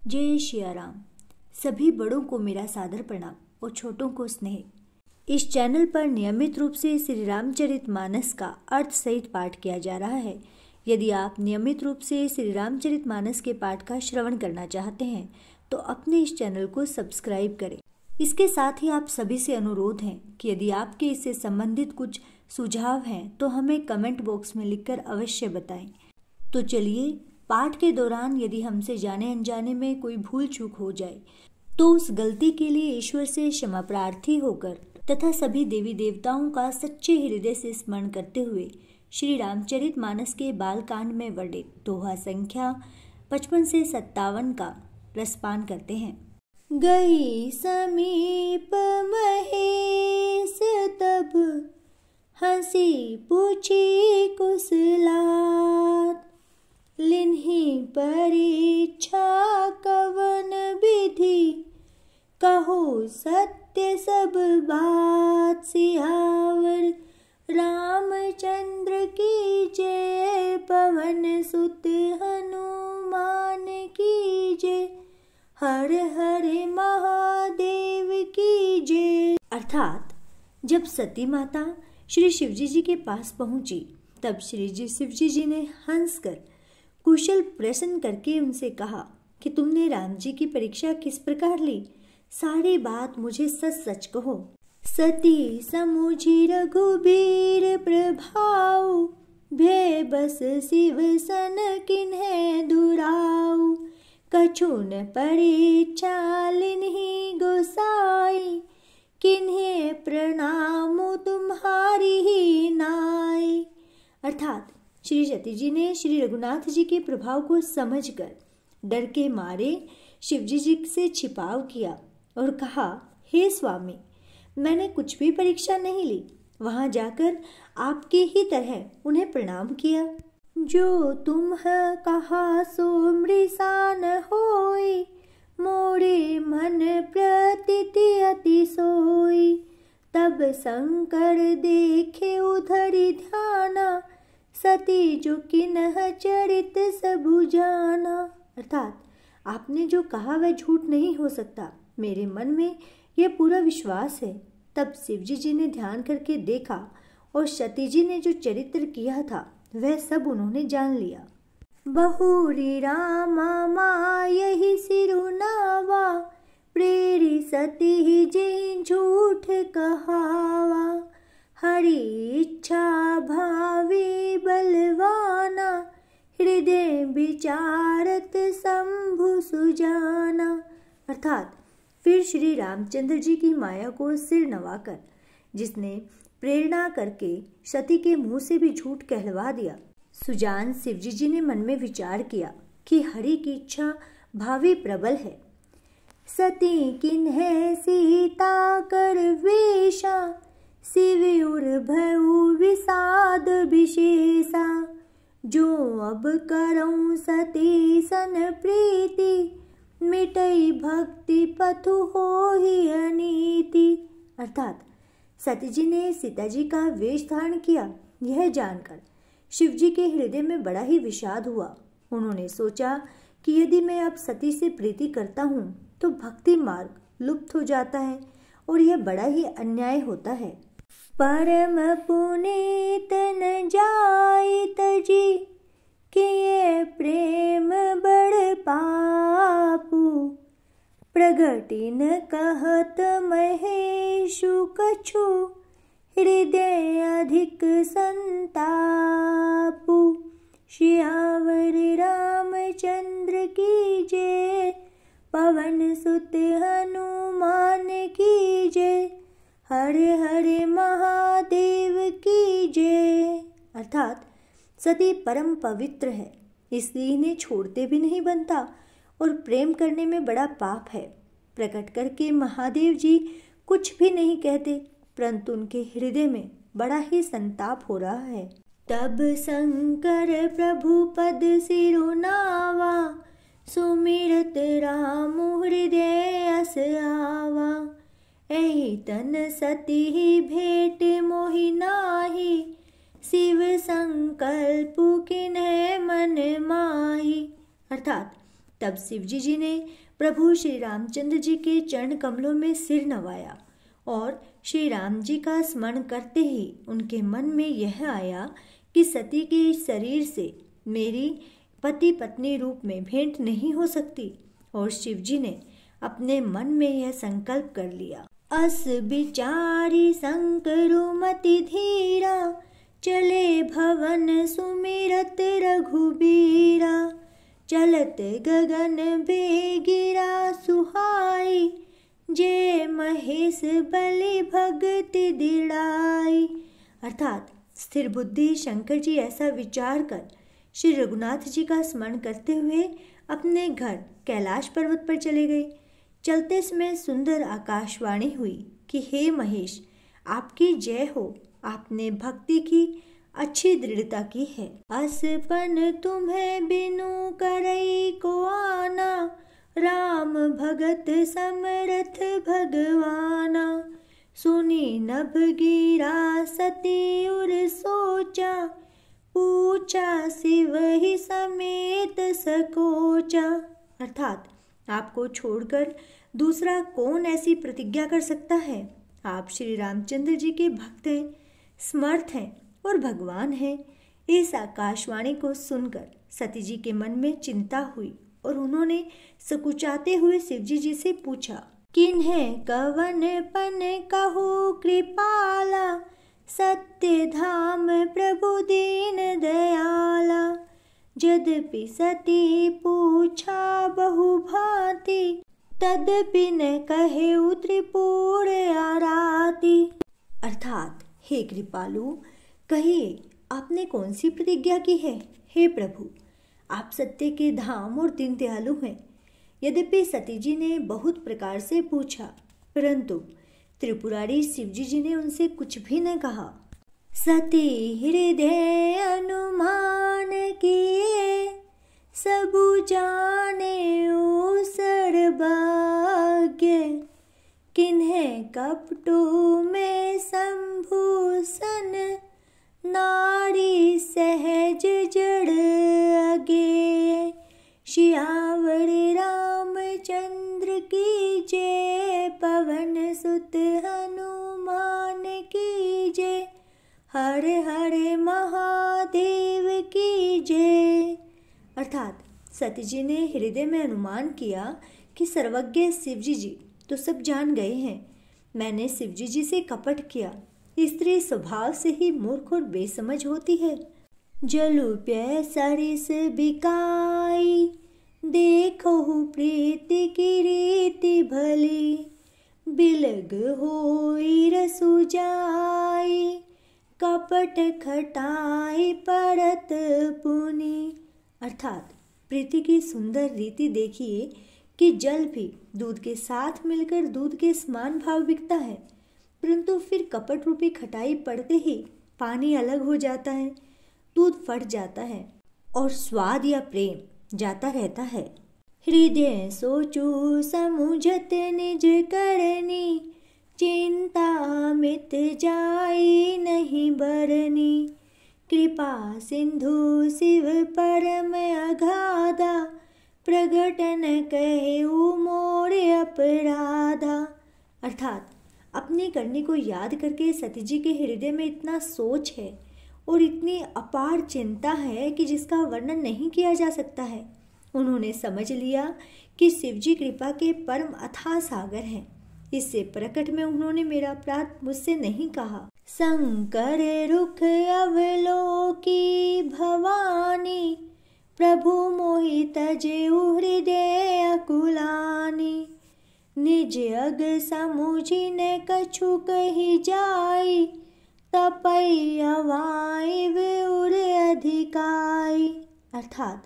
जय सिया राम। सभी बड़ों को मेरा सादर प्रणाम और छोटों को स्नेह। इस चैनल पर नियमित रूप से श्री रामचरितमानस का अर्थ सहित पाठ किया जा रहा है। यदि आप नियमित रूप से श्री रामचरितमानस के पाठ का श्रवण करना चाहते हैं तो अपने इस चैनल को सब्सक्राइब करें। इसके साथ ही आप सभी से अनुरोध है कि यदि आपके इससे संबंधित कुछ सुझाव हैं तो हमें कमेंट बॉक्स में लिखकर अवश्य बताएं। तो चलिए, पाठ के दौरान यदि हमसे जाने अनजाने में कोई भूल चूक हो जाए तो उस गलती के लिए ईश्वर से क्षमा प्रार्थी होकर तथा सभी देवी देवताओं का सच्चे हृदय से स्मरण करते हुए श्री रामचरितमानस के बालकांड में वर्णित दोहा संख्या 55 से 57 का रसपान करते हैं। गई समीप महेश तब हंसी पूछी कुशलात, लिन्ही परीक्षा कवन विधि, कहो सत्य सब बात। सियावर रामचंद्र की जय, पवन सुत हनुमान की जय, हर हर महादेव की जय। अर्थात जब सती माता श्री शिवजी जी के पास पहुंची तब श्री शिवजी जी ने हंसकर कुशल प्रश्न करके उनसे कहा कि तुमने राम जी की परीक्षा किस प्रकार ली, सारी बात मुझे सच सच कहो। सती समुझी रघुबीर प्रभाव, भय बस शिव सन किन्हे दुराऊ, कछुन परीक्षा लिन्ही गोसाई, किन्हे प्रणाम तुम्हारी ही नाई। अर्थात श्री सती जी ने श्री रघुनाथ जी के प्रभाव को समझकर डर के मारे शिवजी जी से छिपाव किया और कहा, हे स्वामी, मैंने कुछ भी परीक्षा नहीं ली, वहां जाकर आपके ही तरह उन्हें प्रणाम किया। जो तुम कहा सो मृषा न होई, मोरे मन प्रतीति अति सोई, तब शंकर देखे उधरि ध्याना, सती जो किन्ह चरित सबु जाना। अर्थात आपने जो कहा वह झूठ नहीं हो सकता, मेरे मन में यह पूरा विश्वास है। तब शिवजी जी ने ध्यान करके देखा और सती जी ने जो चरित्र किया था वह सब उन्होंने जान लिया। बहुरी रामा मायहि सिरुनावा, प्रेरी सती जी झूठ कहावा, हरि इच्छा भावी बलवाना, हृदय विचारत शंभु सुजाना। अर्थात फिर श्री रामचंद्र जी की माया को सिर नवाकर जिसने प्रेरणा करके सती के मुंह से भी झूठ कहलवा दिया, सुजान शिवजी जी ने मन में विचार किया कि हरि की इच्छा भावी प्रबल है। सती किन्हे सीता कर वेशा, शिव उर भयउ विषाद विशेषा, जो अब करऊं सती सन प्रीति, मिटई भक्ति पथु होहि अनीति। अर्थात सती जी ने सीता जी का वेश धारण किया। यह जानकर शिव जी के हृदय में बड़ा ही विषाद हुआ। उन्होंने सोचा कि यदि मैं अब सती से प्रीति करता हूँ तो भक्ति मार्ग लुप्त हो जाता है और यह बड़ा ही अन्याय होता है। परम पुनीत न जाय तजी, किए प्रेम बड़ पापू, प्रगति न कहत महेशु कछु, हृदय अधिक संतापु। सियावर रामचंद्र की जय, पवन सुत हनुमान की जय, हर हर महादेव की जय। अर्थात सती परम पवित्र है, इसलिए इन्हें छोड़ते भी नहीं बनता और प्रेम करने में बड़ा पाप है। प्रकट करके महादेव जी कुछ भी नहीं कहते, परंतु उनके हृदय में बड़ा ही संताप हो रहा है। तब शंकर प्रभु पद सिरुनावा, सुमिरत राम हृदय अस आवा, एहि तन सती भेट मोहि नाही, शिव संकल्प किन्हे मन माही। अर्थात तब शिवजी जी ने प्रभु श्री रामचंद्र जी के चरण कमलों में सिर नवाया और श्री राम जी का स्मरण करते ही उनके मन में यह आया कि सती के शरीर से मेरी पति पत्नी रूप में भेंट नहीं हो सकती। और शिवजी ने अपने मन में यह संकल्प कर लिया, अस बिचारी शंकरु मति धीरा, चले भवन सुमिरत रघुबीरा, चलत गगन बेगिरा सुहाई, जे महेश बलि भगति दिड़ाई। अर्थात स्थिर बुद्धि शंकर जी ऐसा विचार कर श्री रघुनाथ जी का स्मरण करते हुए अपने घर कैलाश पर्वत पर चले गए। चलते समय सुंदर आकाशवाणी हुई कि हे महेश, आपकी जय हो, आपने भक्ति की अच्छी दृढ़ता की है। असपन तुम्हें बिनु करई को आना, राम भगत समरथ भगवाना, सुनी नभ गिरा सती उर सोचा, पूछा शिव ही समेत सकोचा। अर्थात आपको छोड़कर दूसरा कौन ऐसी प्रतिज्ञा कर सकता है। आप श्री रामचंद्र जी के भक्त हैं, समर्थ हैं और भगवान हैं। इस आकाशवाणी को सुनकर सती जी के मन में चिंता हुई और उन्होंने सकुचाते हुए शिवजी जी से पूछा, किन्हें कवन पन कहूँ कृपाला, सत्य धाम प्रभु दीन दयाला, यद्यपि सती पूछा बहु भांति, तदपि न कहे त्रिपुर आराती। अर्थात हे कृपालु, कहिए आपने कौन सी प्रतिज्ञा की है। हे प्रभु, आप सत्य के धाम और दीन दयालु हैं। यद्यपि सती जी ने बहुत प्रकार से पूछा, परंतु त्रिपुरारी शिवजी जी ने उनसे कुछ भी न कहा। सती हृदय अनुमान किए, सबु जाने ओ सर्वज्ञ, किन्हें कपटो में संभूषण, नारी सहज जड़ अगे, श्यावर रामचंद्र की जय, पवन सुत हनुमान की जय, हर हर महादेव की जय। अर्थात सती जी ने हृदय में अनुमान किया कि सर्वज्ञ शिवजी जी तो सब जान गए हैं। मैंने शिवजी जी से कपट किया। स्त्री स्वभाव से ही मूर्ख और बेसमझ होती है। जलुप्य सरिस बिकाई, देखो प्रीति की रीति भली, बिलग होई रसु जाई, कपट खटाई परत पुनी। अर्थात प्रीति की सुंदर रीति देखिए कि जल भी दूध के साथ मिलकर दूध के समान भाव बिकता है, परंतु फिर कपट रूपी खटाई पड़ते ही पानी अलग हो जाता है, दूध फट जाता है और स्वाद या प्रेम जाता रहता है। हृदय सोचू समुझत निज करनी, चिंता मित जाई नहीं बरनी, कृपा सिंधु शिव परम अगाधा, प्रगट न कहे मोर अपराधा। अर्थात अपनी करनी को याद करके सती जी के हृदय में इतना सोच है और इतनी अपार चिंता है कि जिसका वर्णन नहीं किया जा सकता है। उन्होंने समझ लिया कि शिवजी कृपा के परम अथाह सागर हैं। इससे प्रकट में उन्होंने मेरा अपराध मुझसे नहीं कहा। शंकर रुख अवलोकी भवानी, प्रभु मोहि तजेउ हृदय अकुलानी, निज अग समुझि न कछु कही जाई, तपई अवाई उर अधिकाई। अर्थात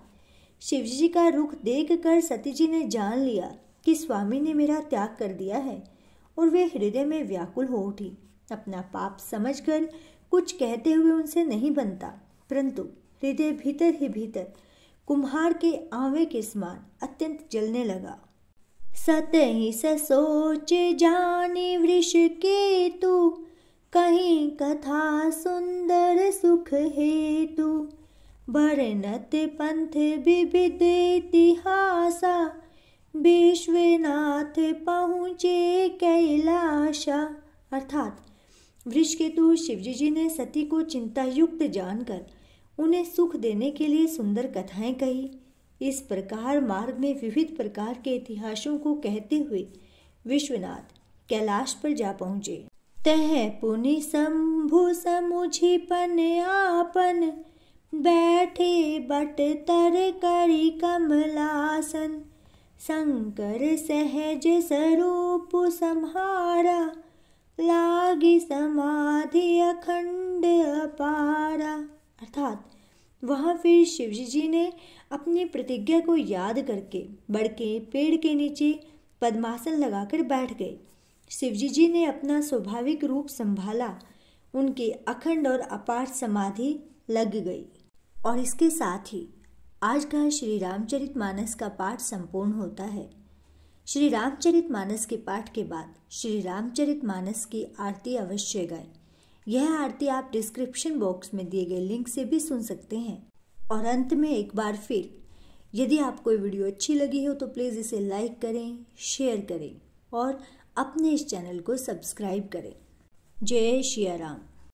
शिवजी का रुख देखकर सती जी ने जान लिया कि स्वामी ने मेरा त्याग कर दिया है और वे हृदय में व्याकुल हो उठी। अपना पाप समझकर कुछ कहते हुए उनसे नहीं बनता, परंतु हृदय भीतर ही भीतर कुम्हार के आंवे के समान अत्यंत जलने लगा। सतहि ससोच जानी वृष केतु, कहीं कथा सुंदर सुख हेतु, बरनत पंथ विविध इतिहासा, विश्वनाथ पहुँचे कैलाशा। अर्थात वृषकेतु शिवजी जी ने सती को चिंता युक्त जानकर उन्हें सुख देने के लिए सुंदर कथाएं कही। इस प्रकार मार्ग में विविध प्रकार के इतिहासों को कहते हुए विश्वनाथ कैलाश पर जा पहुँचे। तह पुनि शंभु समुझि पन आपन, बैठे बट तर करी कमलासन। शंकर सहज स्वरूप सम्हारा, लागी समाधि अखंड अपारा। अर्थात वहाँ फिर शिवजी जी ने अपनी प्रतिज्ञा को याद करके बड़ के पेड़ के नीचे पद्मासन लगाकर बैठ गए। शिवजी जी ने अपना स्वाभाविक रूप संभाला, उनकी अखंड और अपार समाधि लग गई। और इसके साथ ही आज का श्री रामचरितमानस का पाठ संपूर्ण होता है। श्री रामचरितमानस के पाठ के बाद श्री रामचरितमानस की आरती अवश्य गाएं। यह आरती आप डिस्क्रिप्शन बॉक्स में दिए गए लिंक से भी सुन सकते हैं। और अंत में एक बार फिर, यदि आपको वीडियो अच्छी लगी हो तो प्लीज़ इसे लाइक करें, शेयर करें और अपने इस चैनल को सब्सक्राइब करें। जय श्री राम।